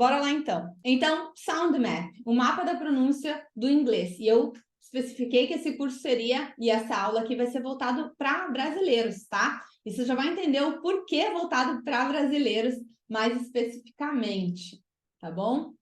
Bora lá então. Então, Sound Map, o mapa da pronúncia do inglês. E eu especifiquei que esse curso seria, e essa aula aqui vai ser voltado para brasileiros, tá? E você já vai entender o porquê voltado para brasileiros mais especificamente, tá bom?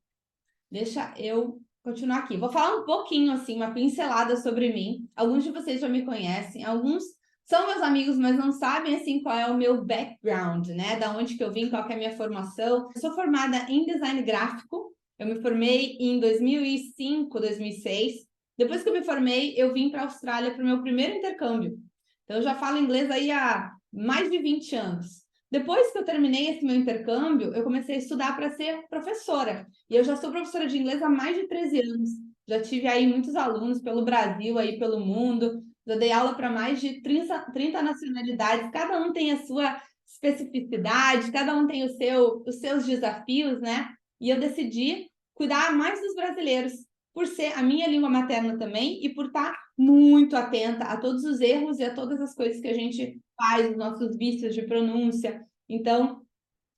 Deixa eu continuar aqui. Vou falar um pouquinho, assim, uma pincelada sobre mim. Alguns de vocês já me conhecem, alguns são meus amigos, mas não sabem, assim, qual é o meu background, né? Da onde que eu vim, qual que é a minha formação. Eu sou formada em design gráfico. Eu me formei em 2005, 2006. Depois que eu me formei, eu vim para a Austrália para o meu primeiro intercâmbio. Então, eu já falo inglês aí há mais de 20 anos. Depois que eu terminei esse meu intercâmbio, eu comecei a estudar para ser professora. E eu já sou professora de inglês há mais de 13 anos. Já tive aí muitos alunos pelo Brasil, aí pelo mundo. Já dei aula para mais de 30 nacionalidades. Cada um tem a sua especificidade, cada um tem os seus desafios, né? E eu decidi cuidar mais dos brasileiros, por ser a minha língua materna também e por estar muito atenta a todos os erros e a todas as coisas que a gente faz, os nossos vícios de pronúncia. Então,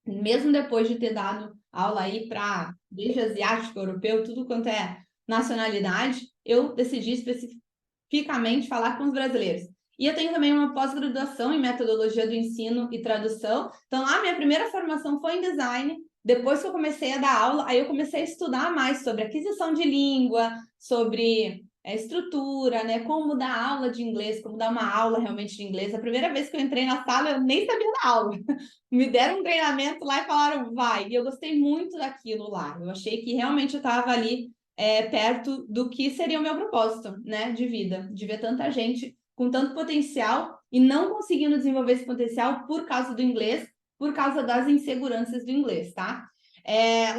mesmo depois de ter dado aula aí para desde asiático, europeu, tudo quanto é nacionalidade, eu decidi especificamente falar com os brasileiros. E eu tenho também uma pós-graduação em metodologia do ensino e tradução. Então, lá minha primeira formação foi em design. Depois que eu comecei a dar aula, aí eu comecei a estudar mais sobre aquisição de língua, sobre estrutura, né? Como dar aula de inglês, como dar uma aula realmente de inglês. A primeira vez que eu entrei na sala, eu nem sabia dar aula. Me deram um treinamento lá e falaram, vai. E eu gostei muito daquilo lá. Eu achei que realmente eu estava ali perto do que seria o meu propósito, né, de vida, de ver tanta gente com tanto potencial e não conseguindo desenvolver esse potencial por causa do inglês, por causa das inseguranças do inglês, tá?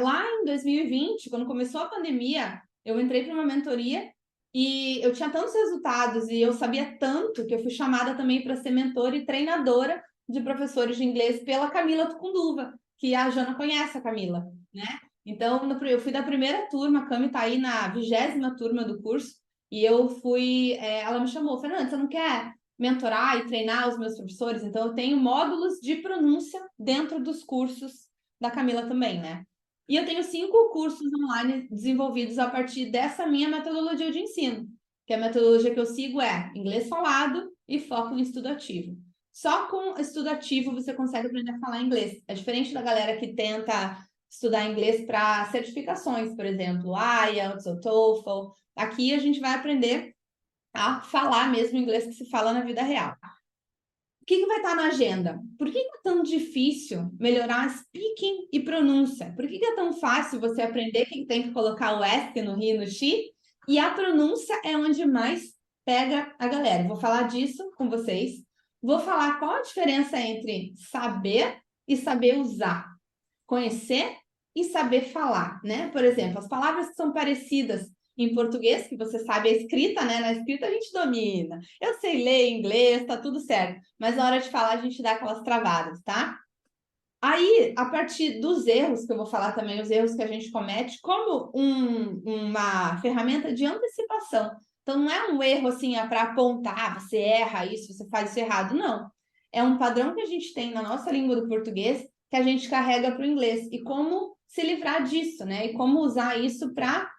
Lá em 2020, quando começou a pandemia, eu entrei para uma mentoria e eu tinha tantos resultados e eu sabia tanto que eu fui chamada também para ser mentora e treinadora de professores de inglês pela Camila Tucunduva, que a Jana conhece a Camila, né? Então, eu fui da primeira turma, a Cami está aí na 20ª turma do curso, e eu fui, ela me chamou, Fernanda, você não quer mentorar e treinar os meus professores? Então, eu tenho módulos de pronúncia dentro dos cursos da Camila também, né? E eu tenho 5 cursos online desenvolvidos a partir dessa minha metodologia de ensino, que a metodologia que eu sigo é inglês falado e foco em estudo ativo. Só com estudo ativo você consegue aprender a falar inglês. É diferente da galera que tenta estudar inglês para certificações, por exemplo, IELTS ou TOEFL. Aqui a gente vai aprender a falar mesmo inglês que se fala na vida real. O que vai estar na agenda? Por que é tão difícil melhorar speaking e pronúncia? Por que é tão fácil você aprender que tem que colocar o S no RI, no X? E a pronúncia é onde mais pega a galera. Vou falar disso com vocês. Vou falar qual a diferença entre saber e saber usar. Conhecer e saber falar, né? Por exemplo, as palavras que são parecidas em português, que você sabe a escrita, né? Na escrita a gente domina. Eu sei ler inglês, tá tudo certo. Mas na hora de falar a gente dá aquelas travadas, tá? Aí, a partir dos erros, que eu vou falar também, os erros que a gente comete, como uma ferramenta de antecipação. Então, não é um erro assim, para apontar, você erra isso, você faz isso errado. Não. É um padrão que a gente tem na nossa língua do português que a gente carrega para o inglês. E como se livrar disso, né? E como usar isso para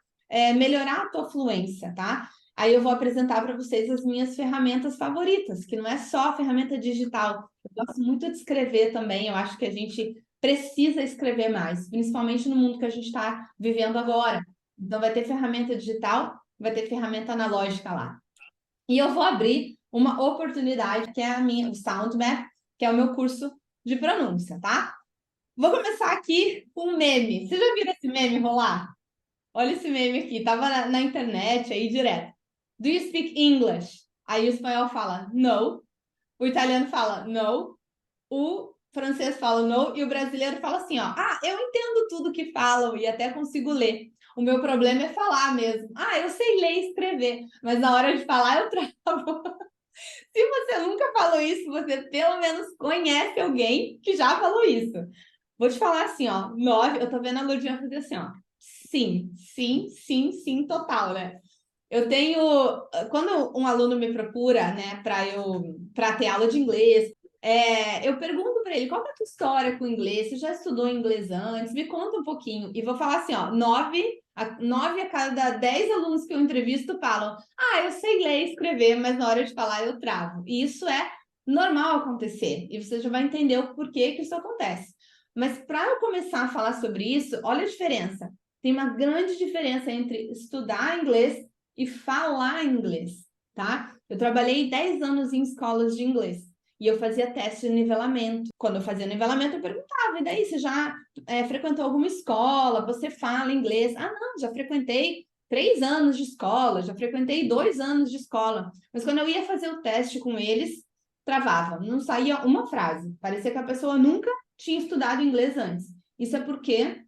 melhorar a tua fluência, tá? Aí eu vou apresentar para vocês as minhas ferramentas favoritas, que não é só a ferramenta digital. Eu gosto muito de escrever também, eu acho que a gente precisa escrever mais, principalmente no mundo que a gente está vivendo agora. Então, vai ter ferramenta digital, vai ter ferramenta analógica lá. E eu vou abrir uma oportunidade, que é o Sound Map, que é o meu curso de pronúncia, tá? Vou começar aqui com um meme. Você já viu esse meme rolar? Olha esse meme aqui, tava na internet aí direto. Do you speak English? Aí o espanhol fala no, o italiano fala no, o francês fala no e o brasileiro fala assim, ó, eu entendo tudo que falam e até consigo ler. O meu problema é falar mesmo. Eu sei ler e escrever, mas na hora de falar eu travo. Se você nunca falou isso, você pelo menos conhece alguém que já falou isso. Vou te falar assim, ó, 9, eu tô vendo a Ludinha fazer assim, ó. Sim, sim, sim, sim, total, né? Eu tenho, quando um aluno me procura, né, para ter aula de inglês, eu pergunto para ele, qual é a tua história com o inglês? Você já estudou inglês antes? Me conta um pouquinho. E vou falar assim, ó, 9 a cada 10 alunos que eu entrevisto falam, eu sei ler e escrever, mas na hora de falar eu travo. E isso é normal acontecer. E você já vai entender o porquê que isso acontece. Mas para eu começar a falar sobre isso, olha a diferença. Tem uma grande diferença entre estudar inglês e falar inglês, tá? Eu trabalhei 10 anos em escolas de inglês. E eu fazia teste de nivelamento. Quando eu fazia nivelamento, eu perguntava, e daí, você já frequentou alguma escola? Você fala inglês? Não, já frequentei 3 anos de escola, já frequentei 2 anos de escola. Mas quando eu ia fazer o teste com eles, travava, não saía uma frase. Parecia que a pessoa nunca tinha estudado inglês antes. Isso é porque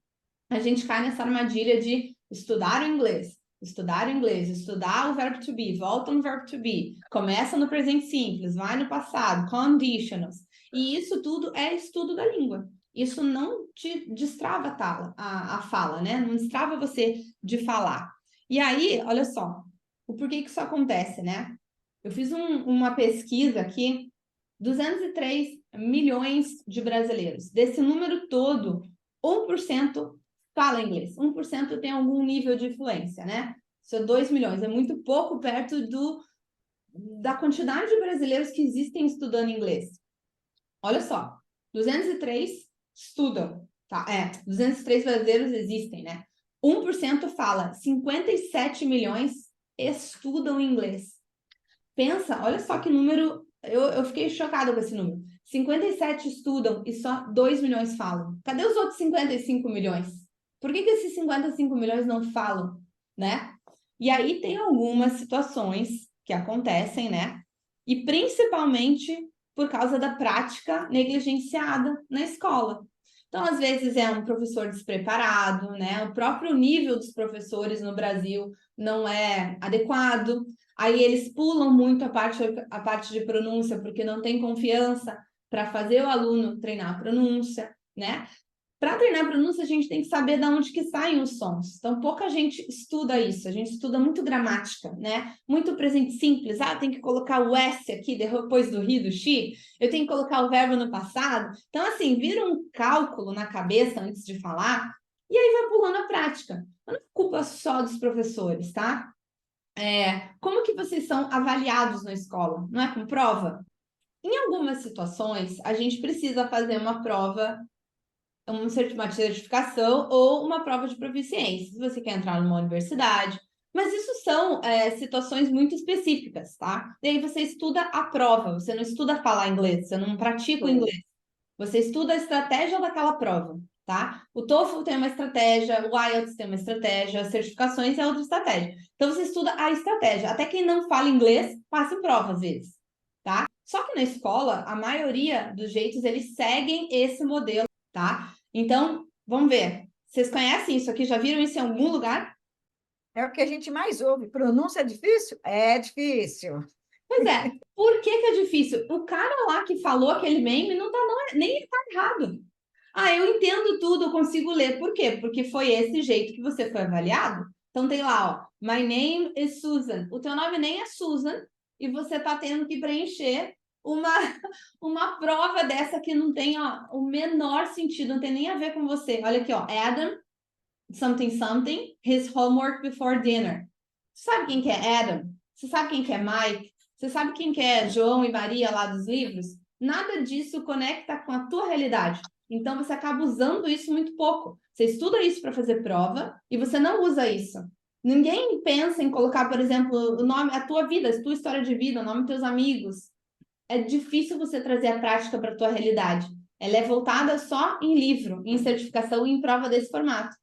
a gente cai nessa armadilha de estudar o inglês, estudar o verbo to be, volta no verbo to be, começa no presente simples, vai no passado, conditionals. E isso tudo é estudo da língua. Isso não te destrava a fala, né? Não destrava você de falar. E aí, olha só, o porquê que isso acontece, né? Eu fiz uma pesquisa aqui, 203 milhões de brasileiros. Desse número todo, 1% fala inglês. 1% tem algum nível de influência, né? Isso é 2 milhões. É muito pouco perto da quantidade de brasileiros que existem estudando inglês. Olha só, 203 estudam, tá? 203 brasileiros existem, né? 1% fala, 57 milhões estudam inglês. Pensa, olha só que número, eu fiquei chocada com esse número. 57 estudam e só 2 milhões falam. Cadê os outros 55 milhões? Por que esses 55 milhões não falam, né? E aí tem algumas situações que acontecem, né? E principalmente por causa da prática negligenciada na escola. Então, às vezes, é um professor despreparado, né? O próprio nível dos professores no Brasil não é adequado. Aí eles pulam muito a parte de pronúncia, porque não tem confiança para fazer o aluno treinar a pronúncia, né? Para treinar a pronúncia, a gente tem que saber de onde que saem os sons. Então, pouca gente estuda isso. A gente estuda muito gramática, né? Muito presente simples. Tem que colocar o S aqui depois do ri, do xi. Eu tenho que colocar o verbo no passado. Então, assim, vira um cálculo na cabeça antes de falar e aí vai pulando a prática. Não é culpa só dos professores, tá? Como que vocês são avaliados na escola? Não é com prova? Em algumas situações, a gente precisa fazer uma prova, uma certificação ou uma prova de proficiência, se você quer entrar numa universidade. Mas isso são situações muito específicas, tá? E aí você estuda a prova, você não estuda falar inglês, você não pratica o inglês. Você estuda a estratégia daquela prova, tá? O TOEFL tem uma estratégia, o IELTS tem uma estratégia, as certificações é outra estratégia. Então, você estuda a estratégia. Até quem não fala inglês, passa em prova, às vezes, tá? Só que na escola, a maioria dos jeitos, eles seguem esse modelo, tá? Então, vamos ver. Vocês conhecem isso aqui? Já viram isso em algum lugar? É o que a gente mais ouve. Pronúncia é difícil? É difícil. Pois é. Por que é difícil? O cara lá que falou aquele meme nem está errado. Eu entendo tudo, eu consigo ler. Por quê? Porque foi esse jeito que você foi avaliado. Então tem lá, ó, my name is Susan. O teu nome nem é Susan e você tá tendo que preencher uma, uma prova dessa que não tem, o menor sentido, não tem nem a ver com você. Olha aqui, ó, Adam, something, his homework before dinner. Você sabe quem que é Adam? Você sabe quem que é Mike? Você sabe quem que é João e Maria lá dos livros? Nada disso conecta com a tua realidade. Então, você acaba usando isso muito pouco. Você estuda isso para fazer prova e você não usa isso. Ninguém pensa em colocar, por exemplo, o nome, a tua vida, a tua história de vida, o nome dos teus amigos. É difícil você trazer a prática para a tua realidade. Ela é voltada só em livro, em certificação e em prova desse formato.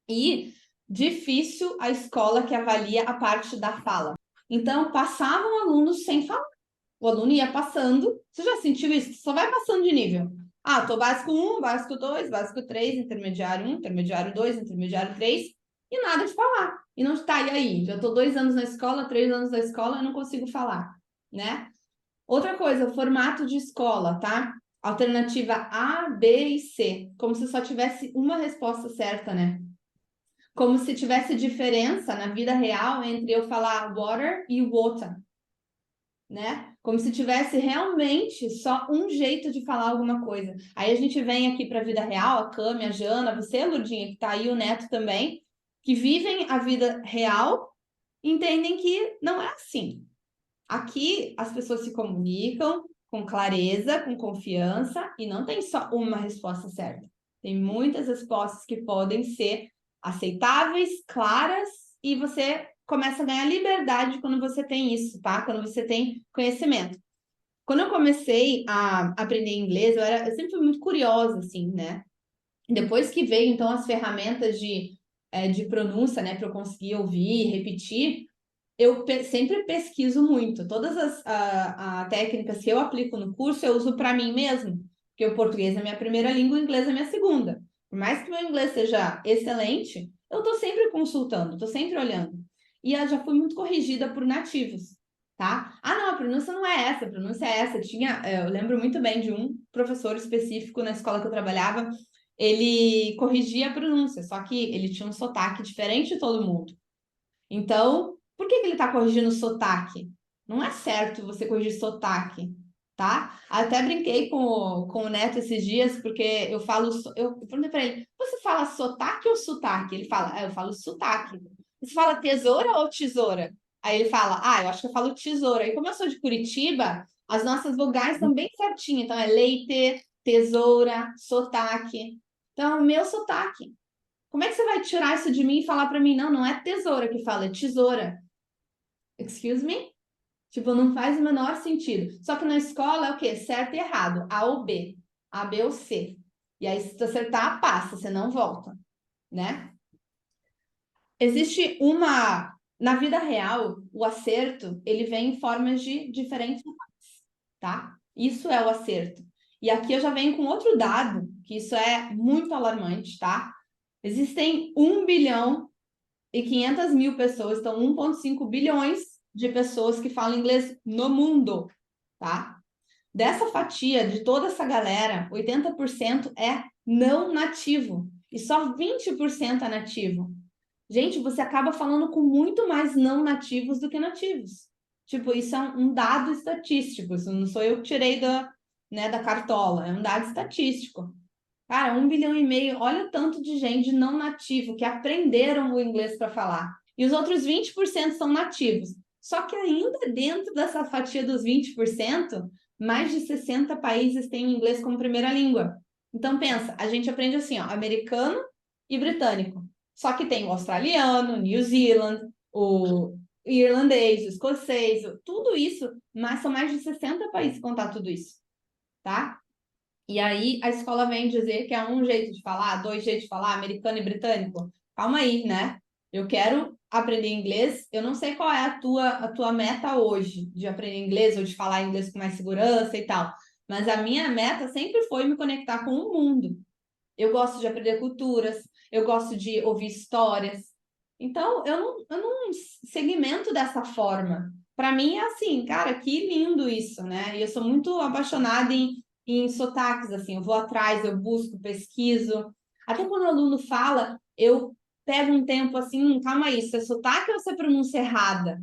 E difícil a escola que avalia a parte da fala. Então, passavam alunos sem falar. O aluno ia passando. Você já sentiu isso? Só vai passando de nível. Tô básico 1, básico 2, básico 3, intermediário 1, intermediário 2, intermediário 3, e nada de falar. E não está, e aí? Já estou 2 anos na escola, 3 anos na escola, eu não consigo falar, né? Outra coisa, formato de escola, tá? Alternativa A, B e C. Como se só tivesse uma resposta certa, né? Como se tivesse diferença na vida real entre eu falar water e water. né? Como se tivesse realmente só um jeito de falar alguma coisa. Aí a gente vem aqui para a vida real, a Cami, a Jana, você, Lurdinha, que está aí, o Neto também, que vivem a vida real, entendem que não é assim. Aqui as pessoas se comunicam com clareza, com confiança, e não tem só uma resposta certa. Tem muitas respostas que podem ser aceitáveis, claras, e você começa a ganhar liberdade quando você tem isso, tá? Quando você tem conhecimento. Quando eu comecei a aprender inglês, eu sempre fui muito curiosa, assim, né? Depois que veio, então, as ferramentas de pronúncia, né, para eu conseguir ouvir, repetir, sempre pesquiso muito. Todas as técnicas que eu aplico no curso, eu uso para mim mesmo, porque o português é minha primeira língua, o inglês é minha segunda. Por mais que o meu inglês seja excelente, eu estou sempre consultando, estou sempre olhando. E eu já fui muito corrigida por nativos, tá? Ah, não, a pronúncia não é essa, a pronúncia é essa. Eu lembro muito bem de um professor específico na escola que eu trabalhava, ele corrigia a pronúncia, só que ele tinha um sotaque diferente de todo mundo. Então, por que ele está corrigindo o sotaque? Não é certo você corrigir sotaque, tá? Até brinquei com o Neto esses dias, porque eu falo, eu perguntei para ele, você fala sotaque ou sotaque? Ele fala, eu falo sotaque. Você fala tesoura ou tesoura? Aí ele fala, eu acho que eu falo tesoura. E como eu sou de Curitiba, as nossas vogais estão bem certinhas. Então, é leite, tesoura, sotaque. Então, o meu sotaque. Como é que você vai tirar isso de mim e falar para mim, não, não é tesoura que fala, é tesoura? Excuse me? Tipo, não faz o menor sentido. Só que na escola é o quê? Certo e errado. A ou B. A, B ou C. E aí, se tu acertar, passa, você não volta, né? Existe uma... Na vida real, o acerto, ele vem em formas de diferentes formas, tá? Isso é o acerto. E aqui eu já venho com outro dado, que isso é muito alarmante, tá? Existem 1.500.000 pessoas, então 1,5 bilhões de pessoas que falam inglês no mundo, tá? Dessa fatia, de toda essa galera, 80% é não nativo e só 20% é nativo. Gente, você acaba falando com muito mais não nativos do que nativos. Tipo, isso é um dado estatístico, isso não sou eu que tirei da cartola, é um dado estatístico. Cara, 1,5 bilhão, olha o tanto de gente não nativo que aprenderam o inglês para falar. E os outros 20% são nativos. Só que ainda dentro dessa fatia dos 20%, mais de 60 países têm o inglês como primeira língua. Então pensa, a gente aprende assim, ó, americano e britânico. Só que tem o australiano, New Zealand, o irlandês, o escocês, tudo isso, mas são mais de 60 países que contar tudo isso, tá? E aí a escola vem dizer que é um jeito de falar, dois jeitos de falar, americano e britânico. Calma aí, né? Eu quero aprender inglês. Eu não sei qual é a tua meta hoje de aprender inglês ou de falar inglês com mais segurança e tal. Mas a minha meta sempre foi me conectar com o mundo. Eu gosto de aprender culturas, eu gosto de ouvir histórias. Então, eu não segmento dessa forma. Para mim é assim, cara, que lindo isso, né? E eu sou muito apaixonada em sotaques, assim, eu vou atrás, eu busco, pesquiso. Até quando o aluno fala, eu pego um tempo assim, calma aí, isso é sotaque ou você pronuncia errada?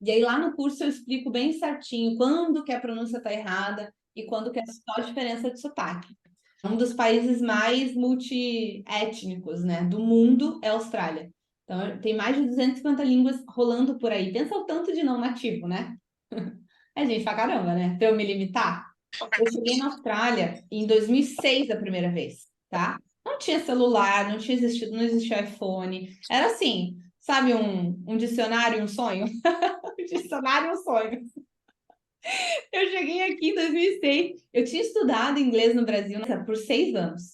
E aí lá no curso eu explico bem certinho quando que a pronúncia está errada e quando que é só a diferença de sotaque. Um dos países mais multiétnicos, né, do mundo é a Austrália. Então, tem mais de 250 línguas rolando por aí. Pensa o tanto de não nativo, né? É gente pra caramba, né? Pra eu me limitar. Eu cheguei na Austrália em 2006 a primeira vez, tá? Não tinha celular, não existia iPhone. Era assim, sabe, um dicionário, um sonho? Um dicionário, um sonho. Eu cheguei aqui em 2006. Eu tinha estudado inglês no Brasil por 6 anos.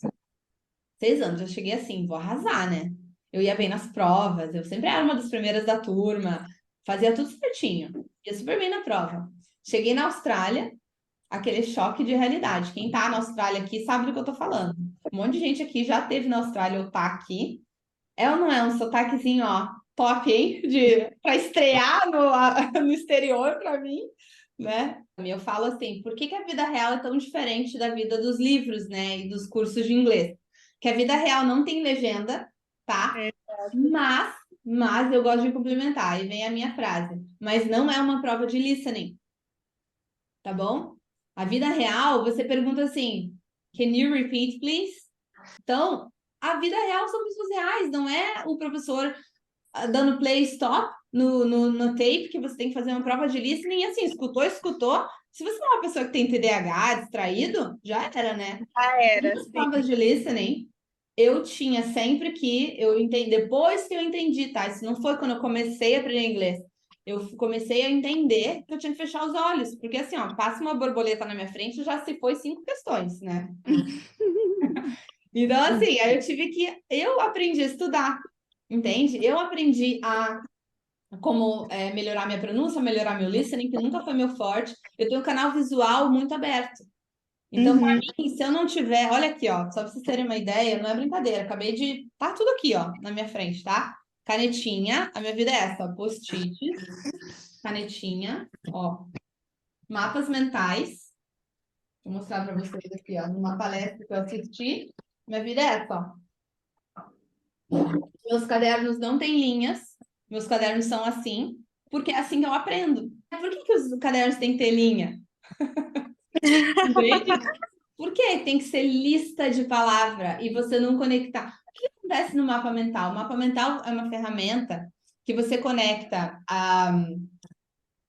6 anos, eu cheguei assim, vou arrasar, né? Eu ia bem nas provas, eu sempre era uma das primeiras da turma, fazia tudo certinho, ia super bem na prova. Cheguei na Austrália, aquele choque de realidade. Quem tá na Austrália aqui sabe do que eu tô falando. Um monte de gente aqui já teve na Austrália ou tá aqui. É ou não é um sotaquezinho, ó, top, hein? Pra estrear no exterior pra mim, né? Eu falo assim, por que a vida real é tão diferente da vida dos livros, né? E dos cursos de inglês? Que a vida real não tem legenda, tá? Mas eu gosto de complementar, e vem a minha frase. Mas não é uma prova de listening. tá bom? A vida real, você pergunta assim, can you repeat, please? Então, a vida real são pessoas reais, não é o professor dando play stop no tape, que você tem que fazer uma prova de listening, assim, escutou, escutou. Se você é uma pessoa que tem TDAH, distraído, já era, né? Ah, era, Nas sim. provas de listening, eu tinha sempre que, eu entendi, depois que eu entendi, tá? Isso não foi quando eu comecei a aprender inglês. Eu comecei a entender que eu tinha que fechar os olhos, porque assim, ó, passa uma borboleta na minha frente, já se foi 5 questões, né? Então, assim, aí eu aprendi a estudar, entende? Eu aprendi a como melhorar minha pronúncia, melhorar meu listening, que nunca foi meu forte. Eu tenho um canal visual muito aberto. Então, para Uhum. mim, se eu não tiver, olha aqui, ó, só para vocês terem uma ideia, não é brincadeira, acabei de, tá tudo aqui, ó, na minha frente, tá? Canetinha, a minha vida é essa, ó, post-it, canetinha, ó, mapas mentais, vou mostrar para vocês aqui, ó, numa palestra que eu assisti, minha vida é essa, ó. Meus cadernos não têm linhas, meus cadernos são assim, porque é assim que eu aprendo. Por que os cadernos têm que ter linha? Entende? Por que tem que ser lista de palavra e você não conectar? O que acontece no mapa mental? O mapa mental é uma ferramenta que você conecta a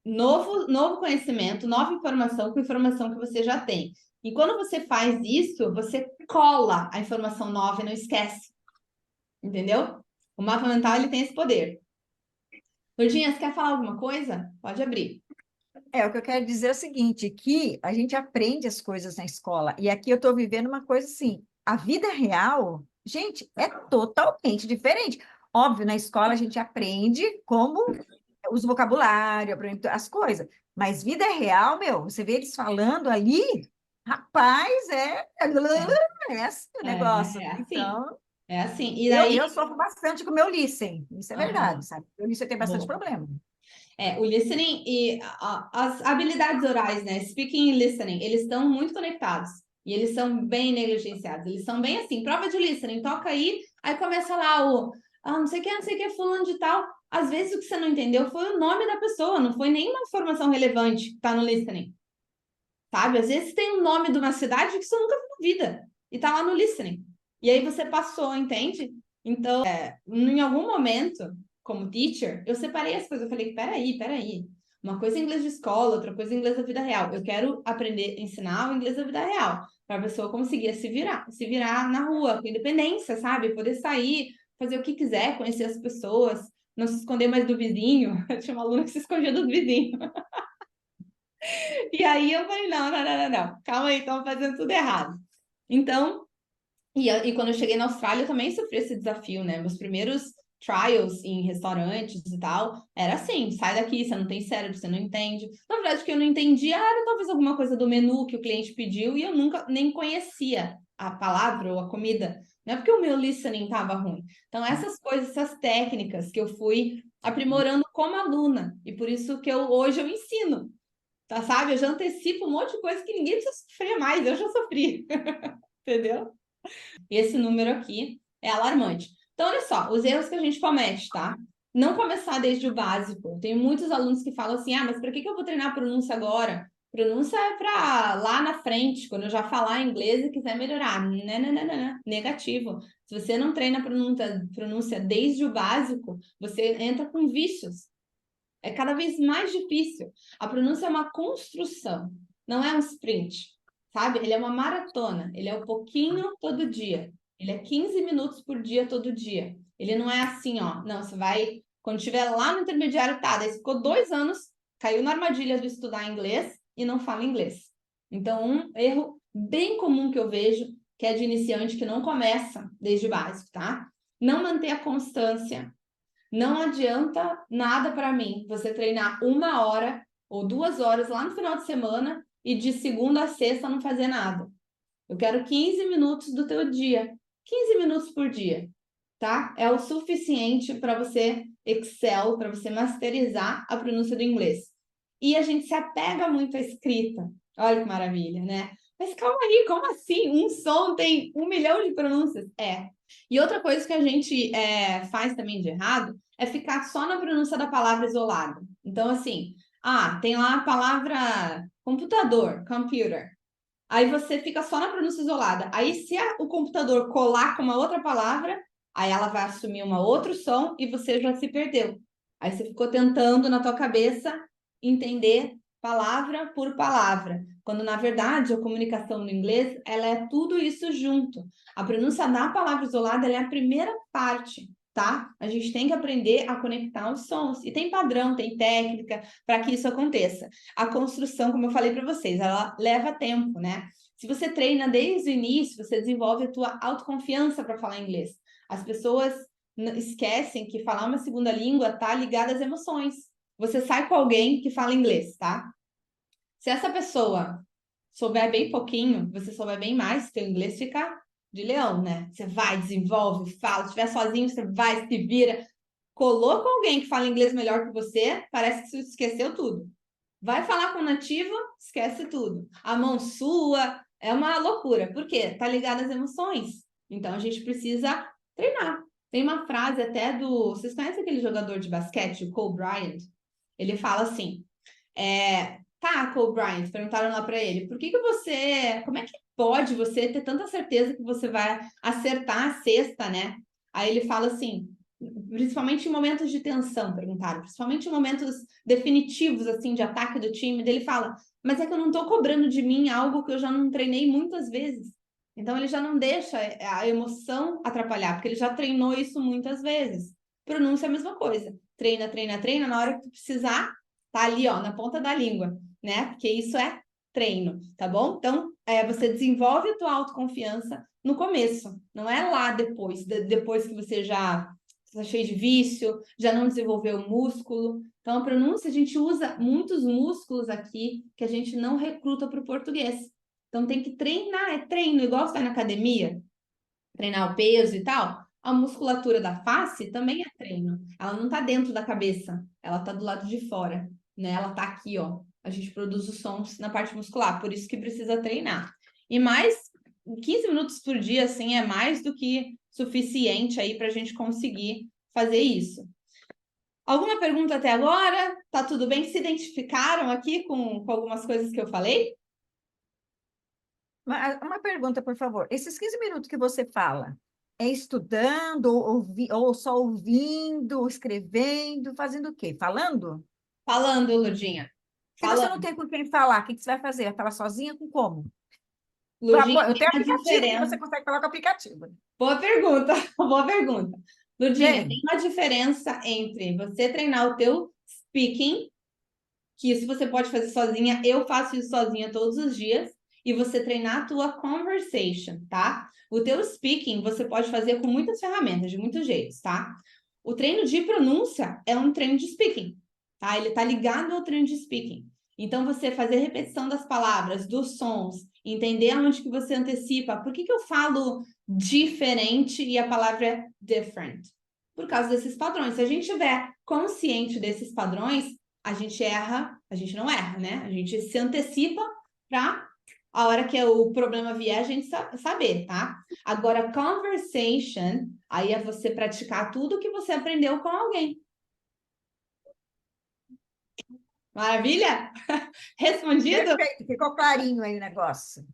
novo conhecimento, nova informação com informação que você já tem. E quando você faz isso, você cola a informação nova e não esquece. Entendeu? O mapa mental ele tem esse poder. Lourdinha, você quer falar alguma coisa? Pode abrir. O que eu quero dizer é o seguinte, que a gente aprende as coisas na escola, e aqui eu estou vivendo uma coisa assim, a vida real, gente, é totalmente diferente. Óbvio, na escola a gente aprende como usa o vocabulário, aprende as coisas, mas vida real, meu, você vê eles falando ali, rapaz, é esse o negócio, É né? assim. Então, É assim. E eu, daí. eu sofro bastante com o meu listening, isso é Aham, verdade, sabe? Eu nisso eu tenho bastante bom. problema. O listening e as habilidades orais, né? Speaking e listening, eles estão muito conectados. E eles são bem negligenciados. Eles são bem assim, prova de listening, toca aí começa lá não sei o que, fulano de tal. Às vezes o que você não entendeu foi o nome da pessoa, não foi nenhuma informação relevante que tá no listening. Sabe? Às vezes tem o nome de uma cidade que você nunca viu na vida. E tá lá no listening. E aí você passou, entende? Então, em algum momento, como teacher, eu separei as coisas. Eu falei, peraí. Uma coisa é inglês de escola, outra coisa é inglês da vida real. Eu quero aprender, ensinar o inglês da vida real. Para a pessoa conseguir se virar na rua, com independência, sabe? Poder sair, fazer o que quiser, conhecer as pessoas, não se esconder mais do vizinho. Eu tinha uma aluna que se escondia dos vizinhos. E aí eu falei, não. Calma aí, estão fazendo tudo errado. Então, e quando eu cheguei na Austrália, eu também sofri esse desafio, né? Meus primeiros trials em restaurantes e tal, era assim, sai daqui, você não tem cérebro, você não entende. Na verdade, o que eu não entendia era talvez alguma coisa do menu que o cliente pediu e eu nunca nem conhecia a palavra ou a comida. Não é porque o meu listening estava ruim. Então, essas coisas, essas técnicas que eu fui aprimorando como aluna. E por isso que hoje eu ensino. Tá, sabe? Eu já antecipo um monte de coisa que ninguém precisa sofrer mais, eu já sofri. Entendeu? Esse número aqui é alarmante. Então, olha só, os erros que a gente comete, tá? Não começar desde o básico. Tem muitos alunos que falam assim: mas para que eu vou treinar pronúncia agora? Pronúncia é para lá na frente, quando eu já falar inglês e quiser melhorar. Não. Negativo. Se você não treina pronúncia desde o básico, você entra com vícios. É cada vez mais difícil. A pronúncia é uma construção, não é um sprint, sabe? Ele é uma maratona, ele é um pouquinho todo dia. Ele é 15 minutos por dia, todo dia. Ele não é assim, ó. Não, você vai, quando estiver lá no intermediário, tá, daí ficou 2 anos, caiu na armadilha do estudar inglês e não fala inglês. Então, um erro bem comum que eu vejo, que é de iniciante que não começa desde o básico, tá? Não manter a constância. Não adianta nada para mim você treinar 1 hora ou 2 horas lá no final de semana e de segunda a sexta não fazer nada. Eu quero 15 minutos do teu dia. 15 minutos por dia, tá? É o suficiente para você excel, para você masterizar a pronúncia do inglês. E a gente se apega muito à escrita. Olha que maravilha, né? Mas calma aí, como assim? Um som tem 1 milhão de pronúncias? E outra coisa que a gente faz também de errado é ficar só na pronúncia da palavra isolada. Então, assim, tem lá a palavra computador, computer. Aí você fica só na pronúncia isolada. Aí se o computador colar com uma outra palavra, aí ela vai assumir um outro som e você já se perdeu. Aí você ficou tentando na tua cabeça entender palavra por palavra, quando na verdade a comunicação no inglês, ela é tudo isso junto. A pronúncia da palavra isolada, ela é a primeira parte, tá? A gente tem que aprender a conectar os sons. E tem padrão, tem técnica para que isso aconteça. A construção, como eu falei para vocês, ela leva tempo, né? Se você treina desde o início, você desenvolve a tua autoconfiança para falar inglês. As pessoas esquecem que falar uma segunda língua tá ligada às emoções. Você sai com alguém que fala inglês, tá? Se essa pessoa souber bem pouquinho, você souber bem mais, seu inglês fica de leão, né? Você vai, desenvolve, fala. Se estiver sozinho, você vai, se vira. Colou com alguém que fala inglês melhor que você, parece que você esqueceu tudo. Vai falar com nativo, esquece tudo. A mão sua, é uma loucura. Por quê? Tá ligado às emoções. Então, a gente precisa treinar. Tem uma frase até do... Vocês conhecem aquele jogador de basquete, o Kobe Bryant? Ele fala assim, tá, Kobe Bryant, perguntaram lá para ele, por que você... Como é que pode você ter tanta certeza que você vai acertar a cesta, né? Aí ele fala assim, principalmente em momentos de tensão, perguntaram, principalmente em momentos definitivos, assim, de ataque do time, dele fala, mas é que eu não tô cobrando de mim algo que eu já não treinei muitas vezes. Então, ele já não deixa a emoção atrapalhar, porque ele já treinou isso muitas vezes. Pronúncia é a mesma coisa. Treina, treina, treina, na hora que tu precisar, tá ali, ó, na ponta da língua, né? Porque isso é treino, tá bom? Então, você desenvolve a tua autoconfiança no começo, não é lá depois, depois que você já está cheio de vício, já não desenvolveu o músculo. Então, a pronúncia, a gente usa muitos músculos aqui que a gente não recruta para o português. Então, tem que treinar, é treino, igual você vai na academia, treinar o peso e tal. A musculatura da face também é treino. Ela não está dentro da cabeça, ela está do lado de fora, né? Ela está aqui, ó. A gente produz os sons na parte muscular, por isso que precisa treinar. E mais 15 minutos por dia, assim, é mais do que suficiente aí para a gente conseguir fazer isso. Alguma pergunta até agora? Tá tudo bem? Se identificaram aqui com algumas coisas que eu falei? Uma pergunta, por favor. Esses 15 minutos que você fala, é estudando, ou só ouvindo, escrevendo, fazendo o quê? Falando? Falando, Ludinha. Se você não Falando. tem com quem falar, o que você vai fazer? Vai falar sozinha com como? Ludinha, Eu tem tenho uma aplicativo que diferença. você consegue falar com o aplicativo. Boa pergunta, boa pergunta. Ludinha, tem Tem. uma diferença entre você treinar o teu speaking, que isso você pode fazer sozinha, eu faço isso sozinha todos os dias, e você treinar a tua conversation, tá? O teu speaking você pode fazer com muitas ferramentas, de muitos jeitos, tá? O treino de pronúncia é um treino de speaking, tá? Ele tá ligado ao treino de speaking. Então, você fazer repetição das palavras, dos sons, entender aonde que você antecipa. Por que eu falo diferente e a palavra é different? Por causa desses padrões. Se a gente estiver consciente desses padrões, a gente não erra, né? A gente se antecipa para a hora que o problema vier, a gente saber, tá? Agora, conversation, aí é você praticar tudo que você aprendeu com alguém. Maravilha? Respondido? Perfeito, ficou clarinho aí o negócio.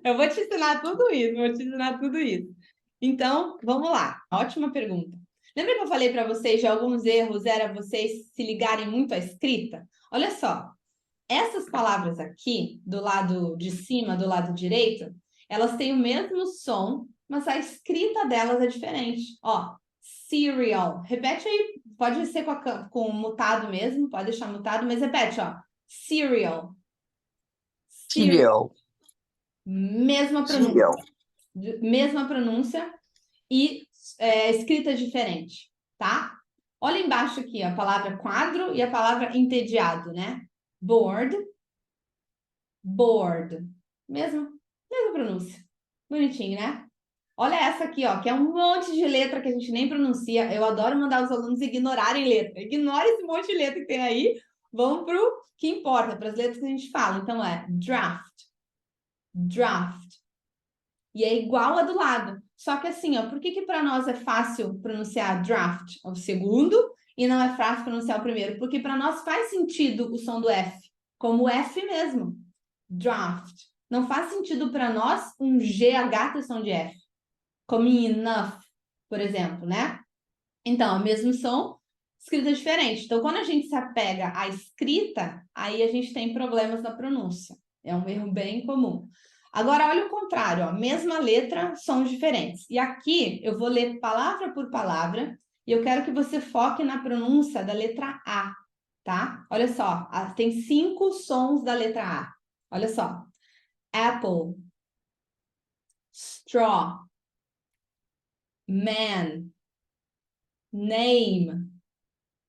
Eu vou te ensinar tudo isso, vou te ensinar tudo isso. Então, vamos lá. Ótima pergunta. Lembra que eu falei para vocês de alguns erros era vocês se ligarem muito à escrita? Olha só, essas palavras aqui, do lado de cima, do lado direito, elas têm o mesmo som, mas a escrita delas é diferente. Ó, cereal. Repete aí, pode ser com mutado mesmo, pode deixar mutado, mas repete, ó. Cereal. Cereal. Mesma pronúncia. Cereal. Mesma pronúncia e escrita diferente, tá? Olha embaixo aqui a palavra quadro e a palavra entediado, né? Bored. Bored. Mesma pronúncia. Bonitinho, né? Olha essa aqui, ó, que é um monte de letra que a gente nem pronuncia. Eu adoro mandar os alunos ignorarem letra. Ignora esse monte de letra que tem aí. Vamos para o que importa, para as letras que a gente fala. Então, é draft. Draft. E é igual a do lado. Só que assim, ó, por que para nós é fácil pronunciar draft, o segundo, e não é fácil pronunciar o primeiro? Porque para nós faz sentido o som do F. como F mesmo. Draft. Não faz sentido para nós um GH ter som de F. Como em enough, por exemplo, né? Então, o mesmo som, escrita diferente. Então, quando a gente se apega à escrita, aí a gente tem problemas na pronúncia. É um erro bem comum. Agora, olha o contrário, ó. Mesma letra, sons diferentes. E aqui eu vou ler palavra por palavra e eu quero que você foque na pronúncia da letra A, tá? Olha só, tem 5 sons da letra A. Olha só. Apple, straw, man, name,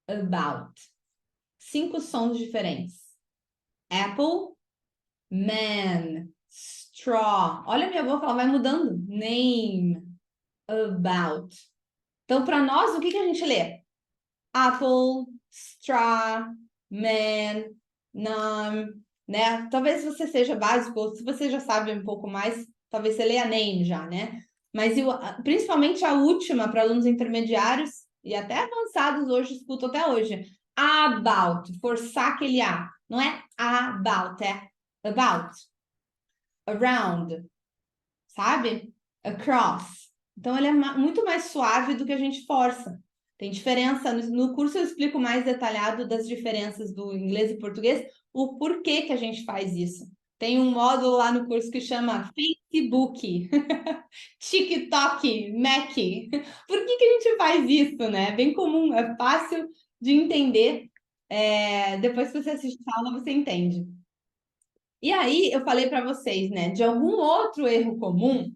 about. 5 sons diferentes. Apple, man, straw. Olha a minha boca, ela vai mudando. Name, about. Então, para nós, o que a gente lê? Apple, straw, man, name, né? Talvez você seja básico, ou se você já sabe um pouco mais, talvez você leia name já, né? Mas principalmente a última, para alunos intermediários e até avançados hoje, escuto até hoje. About, forçar aquele A. Não é about, é about. Around, sabe? Across. Então, ele é muito mais suave do que a gente força. Tem diferença. No curso eu explico mais detalhado das diferenças do inglês e português, o porquê que a gente faz isso. Tem um módulo lá no curso que chama Facebook, TikTok, Mac. Por que a gente faz isso, né? É bem comum, é fácil de entender. Depois que você assiste a aula, você entende. E aí, eu falei para vocês, né? De algum outro erro comum,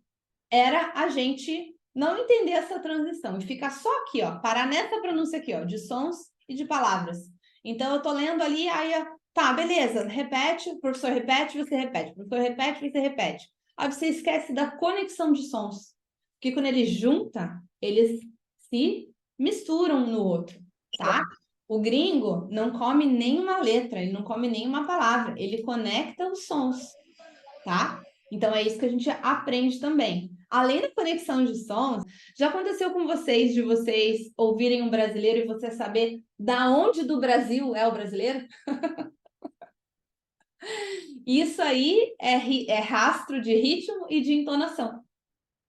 era a gente não entender essa transição e ficar só aqui, ó, parar nessa pronúncia aqui, ó, de sons e de palavras. Então, eu tô lendo ali, aí, tá, beleza, repete, o professor repete, você repete, o professor repete, você repete. Aí você esquece da conexão de sons, porque quando ele junta, eles se misturam um no outro, tá? O gringo não come nenhuma letra, ele não come nenhuma palavra, ele conecta os sons, tá? Então, é isso que a gente aprende também. Além da conexão de sons, já aconteceu com vocês, de vocês ouvirem um brasileiro e você saber da onde do Brasil é o brasileiro? Isso aí é rastro de ritmo e de entonação,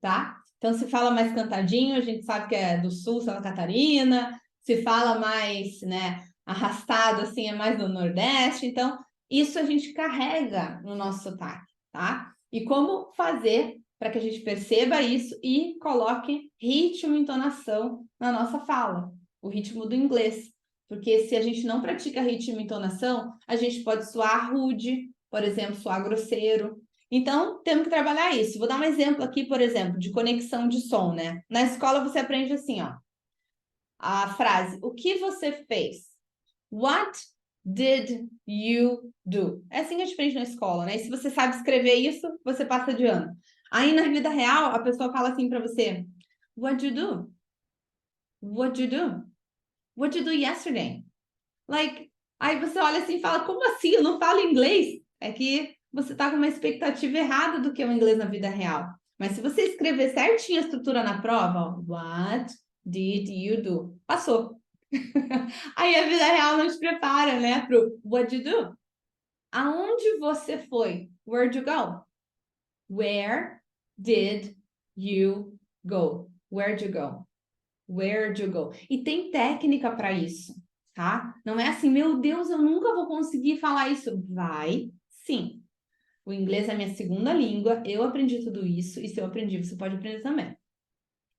tá? Então, se fala mais cantadinho, a gente sabe que é do Sul, Santa Catarina. Se fala mais, né, arrastado, assim, é mais do Nordeste. Então, isso a gente carrega no nosso sotaque, tá? E como fazer para que a gente perceba isso e coloque ritmo e entonação na nossa fala, o ritmo do inglês. Porque se a gente não pratica ritmo e entonação, a gente pode soar rude, por exemplo, soar grosseiro. Então, temos que trabalhar isso. Vou dar um exemplo aqui, por exemplo, de conexão de som, né? Na escola você aprende assim, ó. A frase, o que você fez? What did you do? É assim que a gente aprende na escola, né? E se você sabe escrever isso, você passa de ano. Aí, na vida real, a pessoa fala assim para você, what did you do? What did you do? What did you do yesterday? Like, aí você olha assim e fala, como assim? Eu não falo inglês? É que você está com uma expectativa errada do que é o inglês na vida real. Mas se você escrever certinho a estrutura na prova, ó, what did you do? Passou. Aí a vida real não te prepara, né, pro what did you do? Aonde você foi? Where'd you go? Where did you go? Where'd you go? Where'd you go? E tem técnica para isso, tá? Não é assim, meu Deus, eu nunca vou conseguir falar isso. Vai, sim. O inglês é minha segunda língua, eu aprendi tudo isso, e se eu aprendi, você pode aprender também,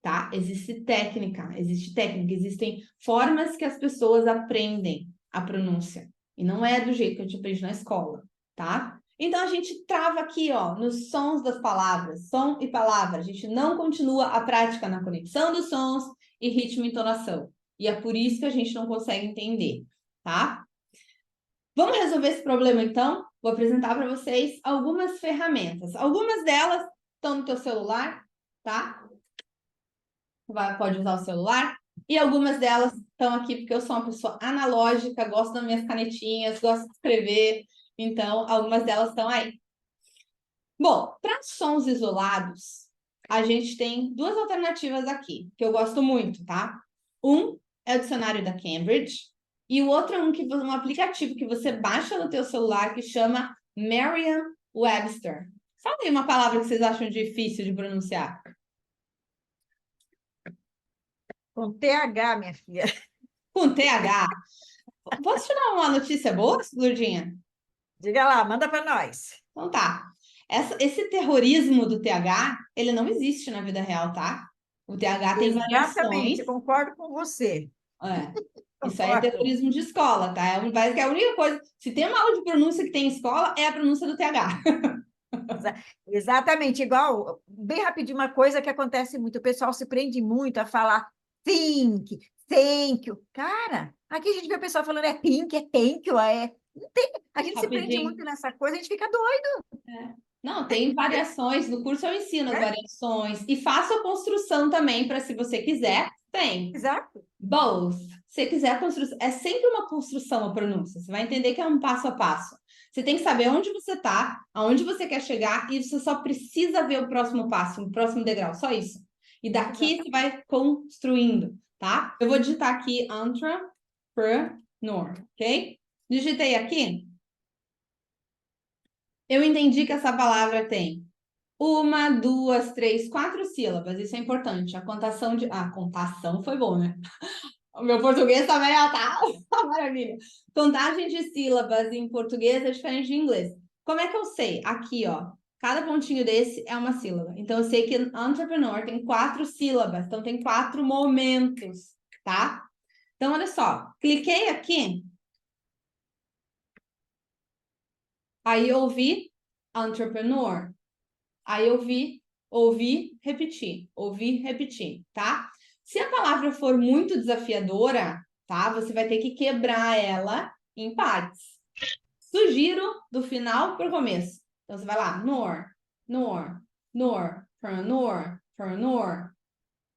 tá? Existe técnica, existem formas que as pessoas aprendem a pronúncia, e não é do jeito que a gente aprende na escola, tá? Então, a gente trava aqui, ó, nos sons das palavras, som e palavra. A gente não continua a prática na conexão dos sons e ritmo e entonação. E é por isso que a gente não consegue entender, tá? Vamos resolver esse problema, então? Vou apresentar para vocês algumas ferramentas. Algumas delas estão no teu celular, tá? Pode usar o celular. E algumas delas estão aqui porque eu sou uma pessoa analógica, gosto das minhas canetinhas, gosto de escrever. Então, algumas delas estão aí. Bom, para sons isolados, a gente tem 2 alternativas aqui, que eu gosto muito, tá? Um é o dicionário da Cambridge, E o outro é um aplicativo que você baixa no teu celular que chama Merriam-Webster. Fala aí uma palavra que vocês acham difícil de pronunciar. Com TH, minha filha. Com TH. Posso te dar uma notícia boa, Lourdinha? Diga lá, manda para nós. Então tá. Esse terrorismo do TH, ele não existe na vida real, tá? O TH tem variações. Exatamente, concordo com você. É. Isso aí é Concordo. terrorismo de escola, tá? Parece que é a única coisa. Se tem uma aula de pronúncia que tem em escola, é a pronúncia do TH. Exatamente, igual, bem rapidinho, uma coisa que acontece muito, o pessoal se prende muito a falar think, thank you. Cara, aqui a gente vê o pessoal falando think, é thank you, não tem, a gente se prende Rapidinho. muito nessa coisa, a gente fica doido. Não, tem variações. No curso eu ensino as É. variações. E faço a construção também, para se você quiser, tem. Exato. Both. Se você quiser a construção, é sempre uma construção a pronúncia. Você vai entender que é um passo a passo. Você tem que saber onde você está, aonde você quer chegar, e você só precisa ver o próximo passo, o próximo degrau, só isso. E daqui você vai construindo, tá? Eu vou digitar aqui entrepreneur, ok? Digitei aqui. Eu entendi que essa palavra tem 1, 2, 3, 4 sílabas. Isso é importante. A contação de... Ah, contação foi bom, né? O meu português também tá maravilha. Contagem de sílabas em português é diferente de inglês. Como é que eu sei? Aqui, ó. Cada pontinho desse é uma sílaba. Então, eu sei que entrepreneur tem 4 sílabas. Então, tem 4 momentos, tá? Então, olha só. Cliquei aqui. Aí, eu ouvi entrepreneur. Aí, eu ouvi, repetir, tá? Se a palavra for muito desafiadora, tá? Você vai ter que quebrar ela em partes. Sugiro do final para o começo. Então, você vai lá, preneur,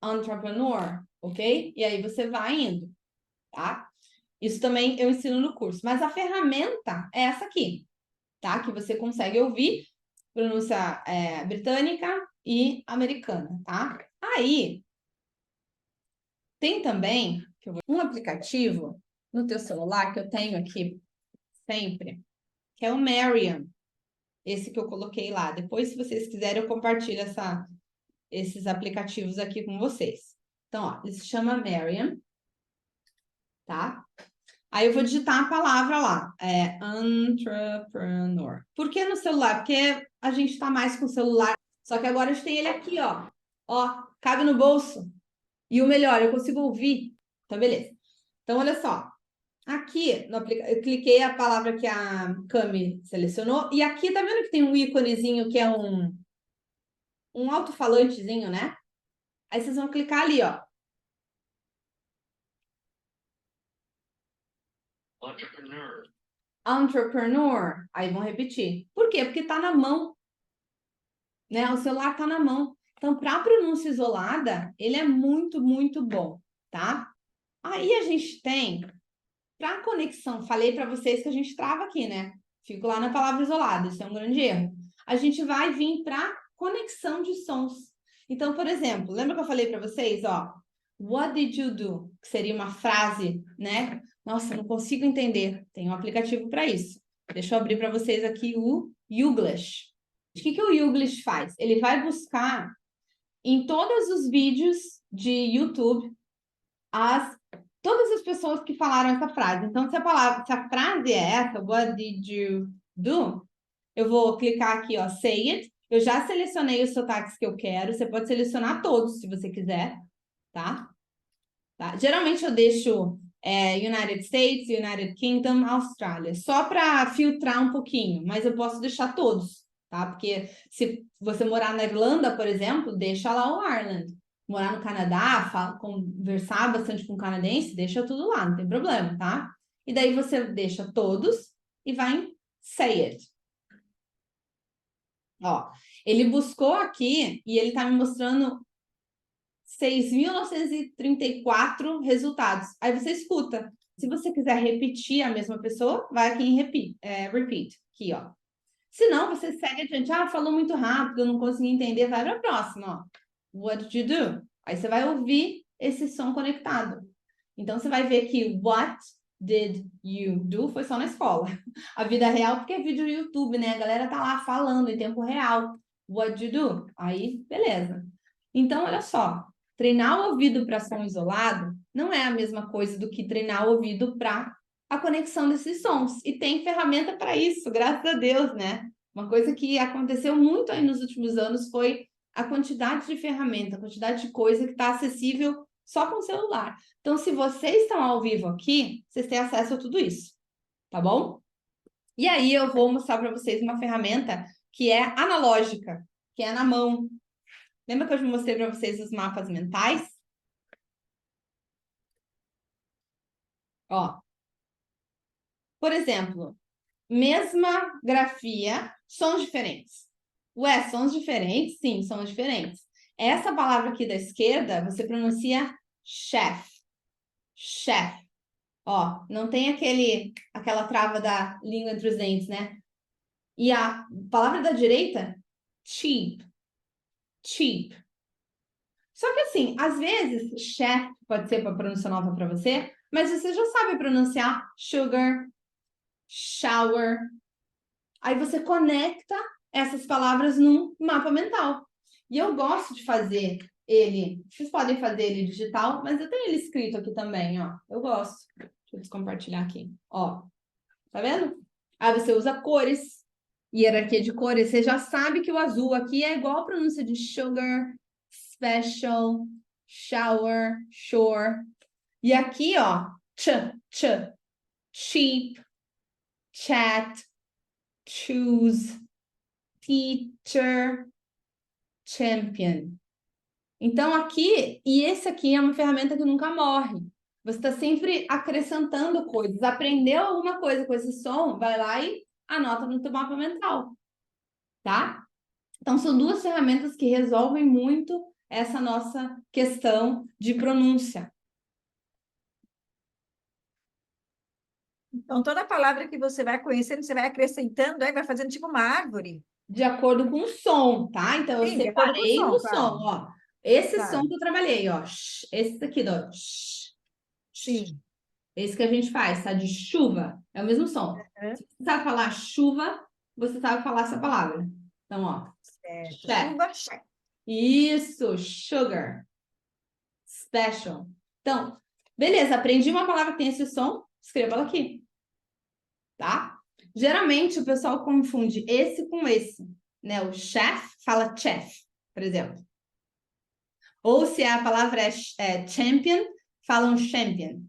entrepreneur, ok? E aí você vai indo, tá? Isso também eu ensino no curso. Mas a ferramenta é essa aqui, tá? Que você consegue ouvir pronúncia britânica e americana, tá? Aí, tem também um aplicativo no teu celular que eu tenho aqui sempre, que é o Merriam. Esse que eu coloquei lá. Depois, se vocês quiserem, eu compartilho esses aplicativos aqui com vocês. Então, ó, ele se chama Merriam, tá? Aí eu vou digitar a palavra lá, entrepreneur. Por que no celular? Porque a gente tá mais com o celular, só que agora a gente tem ele aqui, ó. Ó, cabe no bolso. E o melhor, eu consigo ouvir. Então, beleza. Então, olha só. Aqui, eu cliquei a palavra que a Cami selecionou. E aqui, tá vendo que tem um íconezinho que é um alto-falantezinho, né? Aí vocês vão clicar ali, ó. Entrepreneur. Aí vão repetir. Por quê? Porque tá na mão. Né? O celular tá na mão. Então, para pronúncia isolada, ele é muito, muito bom, tá? Aí a gente tem, para conexão, falei para vocês que a gente trava aqui, né? Fico lá na palavra isolada, isso é um grande erro. A gente vai vir para conexão de sons. Então, por exemplo, lembra que eu falei para vocês, ó? What did you do? Que seria uma frase, né? Nossa, não consigo entender. Tem um aplicativo para isso. Deixa eu abrir para vocês aqui o Youglish. O que o Youglish faz? Ele vai buscar em todos os vídeos de YouTube todas as pessoas que falaram essa frase. Então, se a frase é essa, what did you do? Eu vou clicar aqui, ó, say it. Eu já selecionei os sotaques que eu quero. Você pode selecionar todos, se você quiser, tá? Geralmente eu deixo United States, United Kingdom, Austrália, só para filtrar um pouquinho, mas eu posso deixar todos, tá? Porque se você morar na Irlanda, por exemplo, deixa lá o Ireland. Morar no Canadá, conversar bastante com o canadense, deixa tudo lá, não tem problema, tá? E daí você deixa todos e vai em say it. Ó, ele buscou aqui e ele tá me mostrando 6.934 resultados. Aí você escuta. Se você quiser repetir a mesma pessoa, vai aqui em repeat, aqui, ó. Se não, você segue adiante. Ah, falou muito rápido, eu não consegui entender. Vai para a próxima, ó. What did you do? Aí você vai ouvir esse som conectado. Então, você vai ver que what did you do foi só na escola. A vida real, porque é vídeo no YouTube, né? A galera tá lá falando em tempo real. What did you do? Aí, beleza. Então, olha só. Treinar o ouvido para som isolado não é a mesma coisa do que treinar o ouvido para a conexão desses sons. E tem ferramenta para isso, graças a Deus, né? Uma coisa que aconteceu muito aí nos últimos anos foi a quantidade de ferramenta, a quantidade de coisa que está acessível só com o celular. Então, se vocês estão ao vivo aqui, vocês têm acesso a tudo isso, tá bom? E aí eu vou mostrar para vocês uma ferramenta que é analógica, que é na mão. Lembra que eu mostrei para vocês os mapas mentais? Ó. Por exemplo, mesma grafia, sons diferentes. Ué, sons diferentes? Sim, sons diferentes. Essa palavra aqui da esquerda, você pronuncia chef. Chef. Ó, não tem aquela trava da língua entre os dentes, né? E a palavra da direita, cheap. Cheap. Só que assim, às vezes, chef pode ser para pronúncia nova para você, mas você já sabe pronunciar sugar, shower. Aí você conecta essas palavras num mapa mental. E eu gosto de fazer ele, vocês podem fazer ele digital, mas eu tenho ele escrito aqui também, ó. Eu gosto. Deixa eu descompartilhar aqui, ó. Tá vendo? Aí você usa cores, hierarquia de cores. Você já sabe que o azul aqui é igual a pronúncia de sugar, special, shower, shore. E aqui, ó, cheap, chat, choose, teacher, champion. Então, aqui, e esse aqui é uma ferramenta que nunca morre. Você está sempre acrescentando coisas. Aprendeu alguma coisa com esse som, vai lá e anota no teu mapa mental, tá? Então, são duas ferramentas que resolvem muito essa nossa questão de pronúncia. Então, toda palavra que você vai conhecendo, você vai acrescentando, aí vai fazendo tipo uma árvore. De acordo com o som, tá? Então, eu Sim, de acordo com o separei som, no claro. som, ó. Esse Claro. som que eu trabalhei, ó. Esse daqui, ó. Sim. Esse que a gente faz, tá? De chuva. É o mesmo som. Uhum. Se você sabe falar chuva, você sabe falar essa palavra. Então, ó. Certo. Chef. Chuva, chef. Isso, sugar. Special. Então, beleza, aprendi uma palavra que tem esse som, escreva ela aqui. Tá? Geralmente o pessoal confunde esse com esse, né? O chef fala chef, por exemplo. Ou se a palavra é champion, falam champion.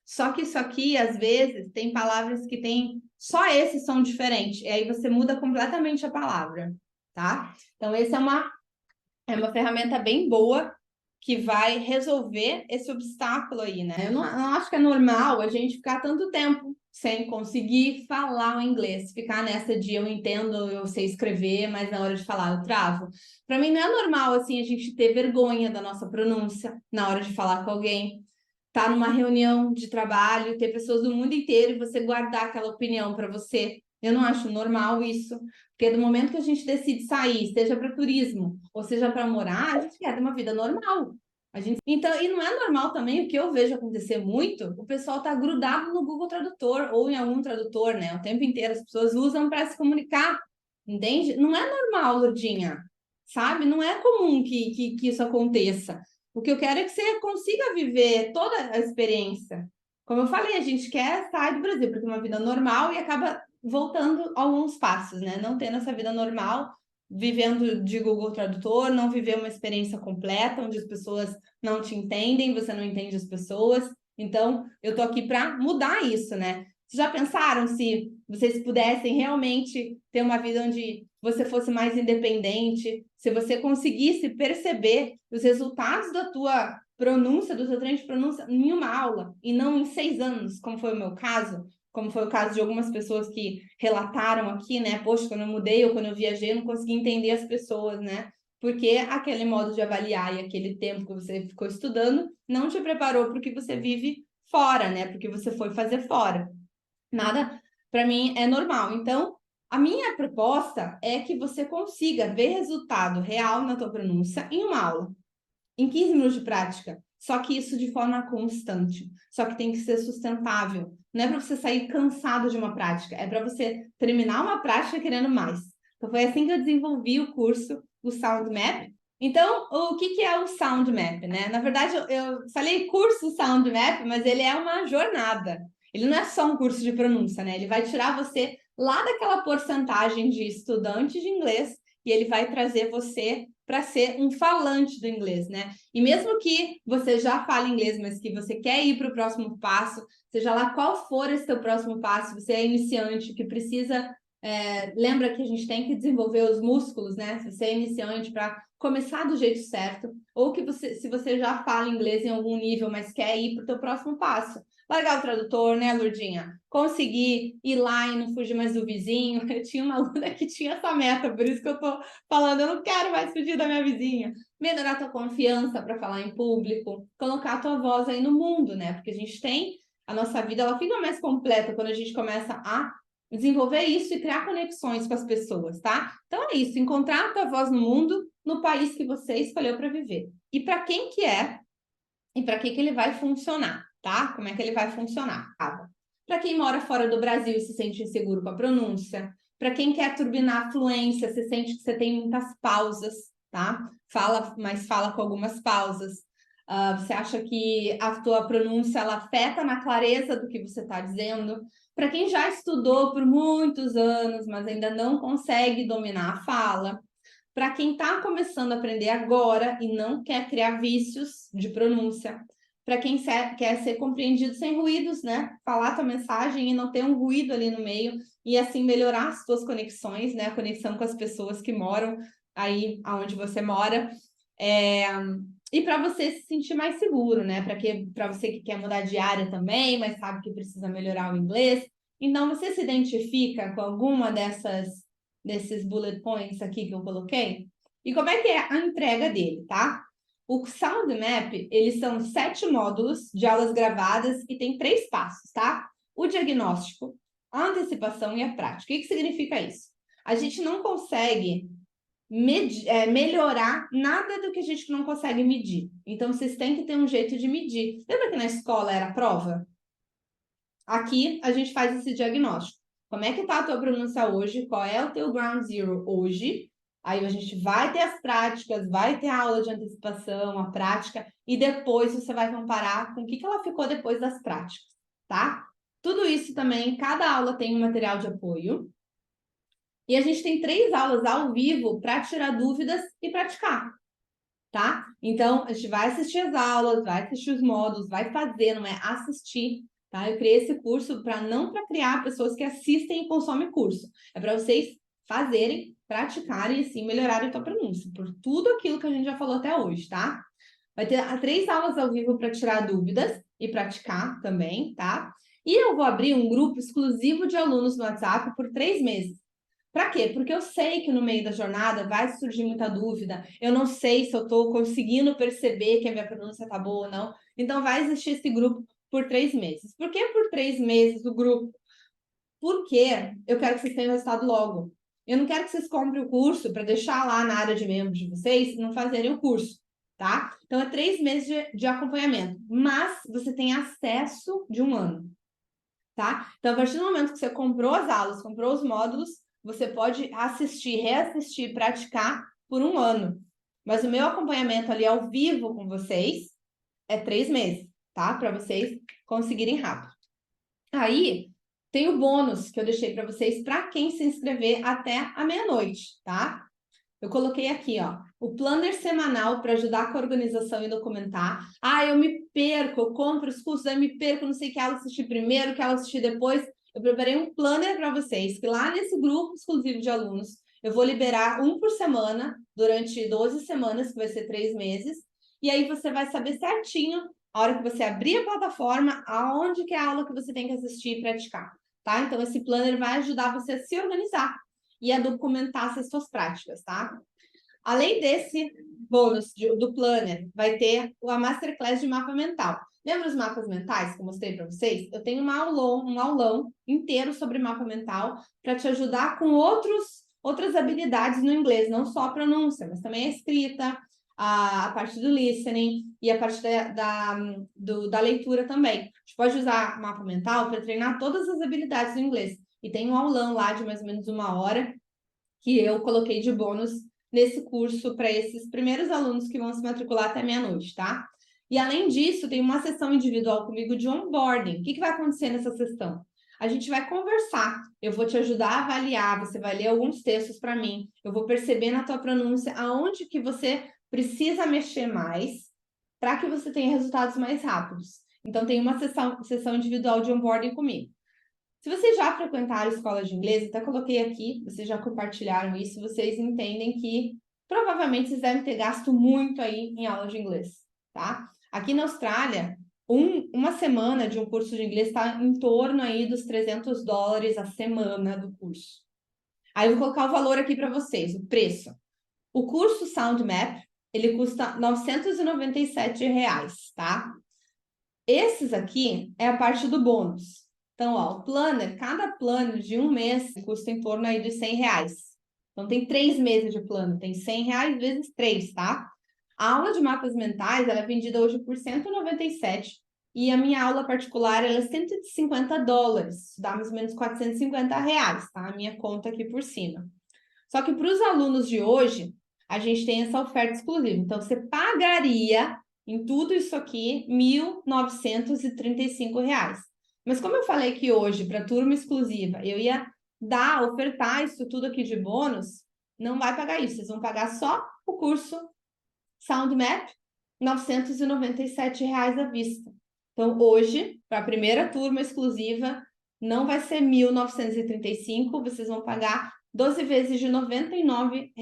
Só que isso aqui, às vezes, tem palavras que tem só esse som diferente. E aí você muda completamente a palavra, tá? Então, essa é uma ferramenta bem boa que vai resolver esse obstáculo aí, né? Eu não acho que é normal a gente ficar tanto tempo sem conseguir falar o inglês, ficar nessa de eu entendo, eu sei escrever, mas na hora de falar eu travo. Para mim não é normal, assim, a gente ter vergonha da nossa pronúncia na hora de falar com alguém. Tá numa reunião de trabalho, ter pessoas do mundo inteiro e você guardar aquela opinião para você. Eu não acho normal isso, porque do momento que a gente decide sair, seja para turismo ou seja para morar, a gente quer ter uma vida normal. Então, e não é normal também o que eu vejo acontecer muito, o pessoal tá grudado no Google Tradutor ou em algum tradutor, né? O tempo inteiro as pessoas usam para se comunicar, entende? Não é normal, Lourdinha, sabe? Não é comum que isso aconteça. O que eu quero é que você consiga viver toda a experiência. Como eu falei, a gente quer sair do Brasil para ter uma vida normal e acaba voltando alguns passos, né? Não tendo essa vida normal, vivendo de Google Tradutor, não viver uma experiência completa, onde as pessoas não te entendem, você não entende as pessoas. Então, eu tô aqui para mudar isso, né? Vocês já pensaram se vocês pudessem realmente ter uma vida onde você fosse mais independente, se você conseguisse perceber os resultados da tua pronúncia, do seu treino de pronúncia em uma aula, e não em 6 anos, como foi o meu caso, como foi o caso de algumas pessoas que relataram aqui, né? Poxa, quando eu mudei ou quando eu viajei, eu não consegui entender as pessoas, né? Porque aquele modo de avaliar e aquele tempo que você ficou estudando não te preparou para o que você vive fora, né? Porque você foi fazer fora. Nada, para mim, é normal. Então, a minha proposta é que você consiga ver resultado real na tua pronúncia em uma aula. Em 15 minutos de prática. Só que isso de forma constante. Só que tem que ser sustentável. Não é para você sair cansado de uma prática, é para você terminar uma prática querendo mais. Então, foi assim que eu desenvolvi o curso, o Sound Map. Então, o que é o Sound Map, né? Na verdade, eu falei curso Sound Map, mas ele é uma jornada. Ele não é só um curso de pronúncia, né? Ele vai tirar você lá daquela porcentagem de estudante de inglês e ele vai trazer você para ser um falante do inglês, né? E mesmo que você já fale inglês, mas que você quer ir para o próximo passo, seja lá qual for esse teu próximo passo, você é iniciante, que precisa... lembra que a gente tem que desenvolver os músculos, né? Se você é iniciante, para começar do jeito certo, ou que se você já fala inglês em algum nível, mas quer ir para o teu próximo passo. Largar o tradutor, né, Lourdinha? Conseguir ir lá e não fugir mais do vizinho. Eu tinha uma aluna que tinha essa meta, por isso que eu tô falando, eu não quero mais fugir da minha vizinha. Melhorar a tua confiança para falar em público, colocar a tua voz aí no mundo, né? Porque a gente tem, a nossa vida, ela fica mais completa quando a gente começa a desenvolver isso e criar conexões com as pessoas, tá? Então é isso, encontrar a tua voz no mundo, no país que você escolheu para viver. E para quem que é e para que ele vai funcionar, tá? Como é que ele vai funcionar? Para quem mora fora do Brasil e se sente inseguro com a pronúncia, para quem quer turbinar a fluência, se sente que você tem muitas pausas, tá? Mas fala com algumas pausas. Você acha que a tua pronúncia ela afeta na clareza do que você está dizendo? Para quem já estudou por muitos anos, mas ainda não consegue dominar a fala. Para quem está começando a aprender agora e não quer criar vícios de pronúncia. Para quem quer ser compreendido sem ruídos, né? Falar tua mensagem e não ter um ruído ali no meio e assim melhorar as tuas conexões, né? A conexão com as pessoas que moram aí aonde você mora. E para você se sentir mais seguro, né? Para você que quer mudar de área também, mas sabe que precisa melhorar o inglês. Então, você se identifica com alguma desses bullet points aqui que eu coloquei? E como é que é a entrega dele, tá? O Sound Map, eles são 7 módulos de aulas gravadas e tem 3 passos, tá? O diagnóstico, a antecipação e a prática. O que significa isso? A gente não consegue melhorar nada do que a gente não consegue medir. Então, vocês têm que ter um jeito de medir. Lembra que na escola era prova? Aqui, a gente faz esse diagnóstico. Como é que tá a tua pronúncia hoje? Qual é o teu ground zero hoje? Aí a gente vai ter as práticas, vai ter a aula de antecipação, a prática, e depois você vai comparar com o que ela ficou depois das práticas, tá? Tudo isso também, cada aula tem um material de apoio. E a gente tem 3 aulas ao vivo para tirar dúvidas e praticar, tá? Então, a gente vai assistir as aulas, vai assistir os módulos, vai fazer, não é assistir, tá? Eu criei esse curso não para criar pessoas que assistem e consomem curso. É para vocês fazerem, praticarem e assim melhorarem a tua pronúncia, por tudo aquilo que a gente já falou até hoje, tá? Vai ter 3 aulas ao vivo para tirar dúvidas e praticar também, tá? E eu vou abrir um grupo exclusivo de alunos no WhatsApp por 3 meses. Para quê? Porque eu sei que no meio da jornada vai surgir muita dúvida. Eu não sei se eu estou conseguindo perceber que a minha pronúncia está boa ou não. Então, vai existir esse grupo por 3 meses. Por que por 3 meses o grupo? Porque eu quero que vocês tenham resultado logo. Eu não quero que vocês comprem o curso para deixar lá na área de membros de vocês e não fazerem o curso, tá? Então, é 3 meses de acompanhamento. Mas você tem acesso de 1 ano, tá? Então, a partir do momento que você comprou as aulas, comprou os módulos, você pode assistir, reassistir, praticar por 1 ano. Mas o meu acompanhamento ali ao vivo com vocês é 3 meses, tá? Para vocês conseguirem rápido. Aí, tem o bônus que eu deixei para vocês para quem se inscrever até a meia-noite, tá? Eu coloquei aqui, ó, o planner semanal para ajudar com a organização e documentar. Eu me perco, eu compro os cursos, aí eu me perco, não sei que aula assistir primeiro, que aula assistir depois. Eu preparei um planner para vocês, que lá nesse grupo exclusivo de alunos, eu vou liberar um por semana, durante 12 semanas, que vai ser 3 meses, e aí você vai saber certinho, a hora que você abrir a plataforma, aonde que é a aula que você tem que assistir e praticar, tá? Então, esse planner vai ajudar você a se organizar e a documentar essas suas práticas, tá? Além desse bônus do planner, vai ter a Masterclass de mapa mental. Lembra os mapas mentais que eu mostrei para vocês? Eu tenho um aulão inteiro sobre mapa mental para te ajudar com outras habilidades no inglês, não só a pronúncia, mas também a escrita, a parte do listening e a parte da leitura também. A gente pode usar mapa mental para treinar todas as habilidades do inglês. E tem um aulão lá de mais ou menos 1 hora que eu coloquei de bônus nesse curso para esses primeiros alunos que vão se matricular até meia-noite, tá? E além disso, tem uma sessão individual comigo de onboarding. O que vai acontecer nessa sessão? A gente vai conversar, eu vou te ajudar a avaliar, você vai ler alguns textos para mim, eu vou perceber na tua pronúncia aonde que você precisa mexer mais para que você tenha resultados mais rápidos. Então, tem uma sessão individual de onboarding comigo. Se vocês já frequentaram escola de inglês, até coloquei aqui, vocês já compartilharam isso, vocês entendem que provavelmente vocês devem ter gasto muito aí em aula de inglês, tá? Aqui na Austrália, uma semana de um curso de inglês está em torno aí dos $300 a semana do curso. Aí eu vou colocar o valor aqui para vocês, o preço. O curso Sound Map, ele custa R$ 997, tá? Esses aqui é a parte do bônus. Então, ó, o planner, cada planner de um mês custa em torno aí dos R$100. Então, tem 3 meses de plano, tem R$100 vezes 3, tá? A aula de mapas mentais, ela é vendida hoje por R$197 e a minha aula particular, ela é $150, dá mais ou menos R$450, tá? A minha conta aqui por cima. Só que para os alunos de hoje, a gente tem essa oferta exclusiva. Então, você pagaria em tudo isso aqui R$1.935. Mas como eu falei que hoje, para turma exclusiva, eu ia ofertar isso tudo aqui de bônus, não vai pagar isso. Vocês vão pagar só o curso Sound Map, R$997 à vista. Então, hoje, para a primeira turma exclusiva, não vai ser R$1.935, vocês vão pagar 12 vezes de R$99,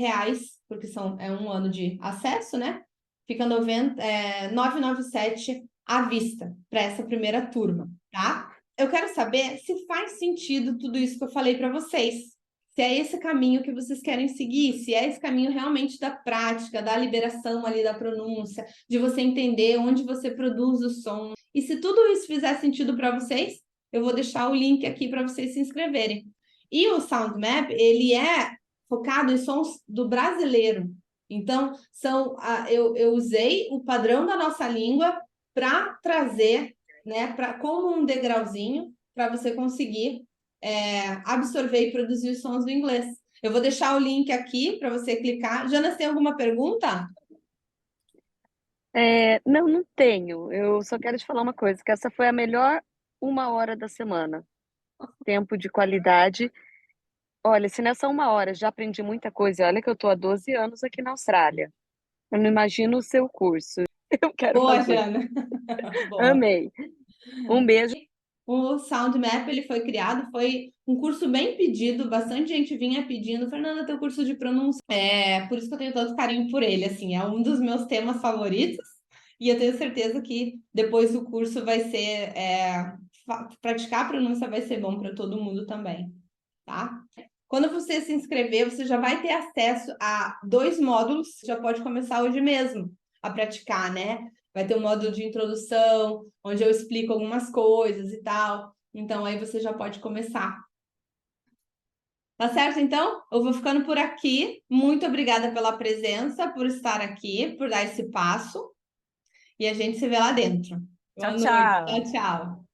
porque é um ano de acesso, né? Fica R$997 à vista para essa primeira turma, tá? Eu quero saber se faz sentido tudo isso que eu falei para vocês. Se é esse caminho que vocês querem seguir, se é esse caminho realmente da prática, da liberação ali da pronúncia, de você entender onde você produz o som. E se tudo isso fizer sentido para vocês, eu vou deixar o link aqui para vocês se inscreverem. E o Sound Map, ele é focado em sons do brasileiro. Então, eu usei o padrão da nossa língua para trazer, né, como um degrauzinho para você conseguir absorver e produzir os sons do inglês. Eu vou deixar o link aqui para você clicar. Jonas, tem alguma pergunta? Não tenho. Eu só quero te falar uma coisa, que essa foi a melhor 1 hora da semana. Tempo de qualidade. Olha, se nessa 1 hora já aprendi muita coisa, olha que eu estou há 12 anos aqui na Austrália. Eu não imagino o seu curso. Eu quero Boa, fazer. Jana. Boa. Amei. Um beijo. O Sound Map, ele foi criado, foi um curso bem pedido, bastante gente vinha pedindo, Fernanda, teu curso de pronúncia. Por isso que eu tenho tanto carinho por ele, assim, é um dos meus temas favoritos, e eu tenho certeza que depois o curso vai ser, praticar a pronúncia vai ser bom para todo mundo também, tá? Quando você se inscrever, você já vai ter acesso a 2 módulos, já pode começar hoje mesmo a praticar, né? Vai ter um módulo de introdução, onde eu explico algumas coisas e tal. Então, aí você já pode começar. Tá certo, então? Eu vou ficando por aqui. Muito obrigada pela presença, por estar aqui, por dar esse passo. E a gente se vê lá dentro. Tchau, Boa noite. tchau. Tchau, tchau.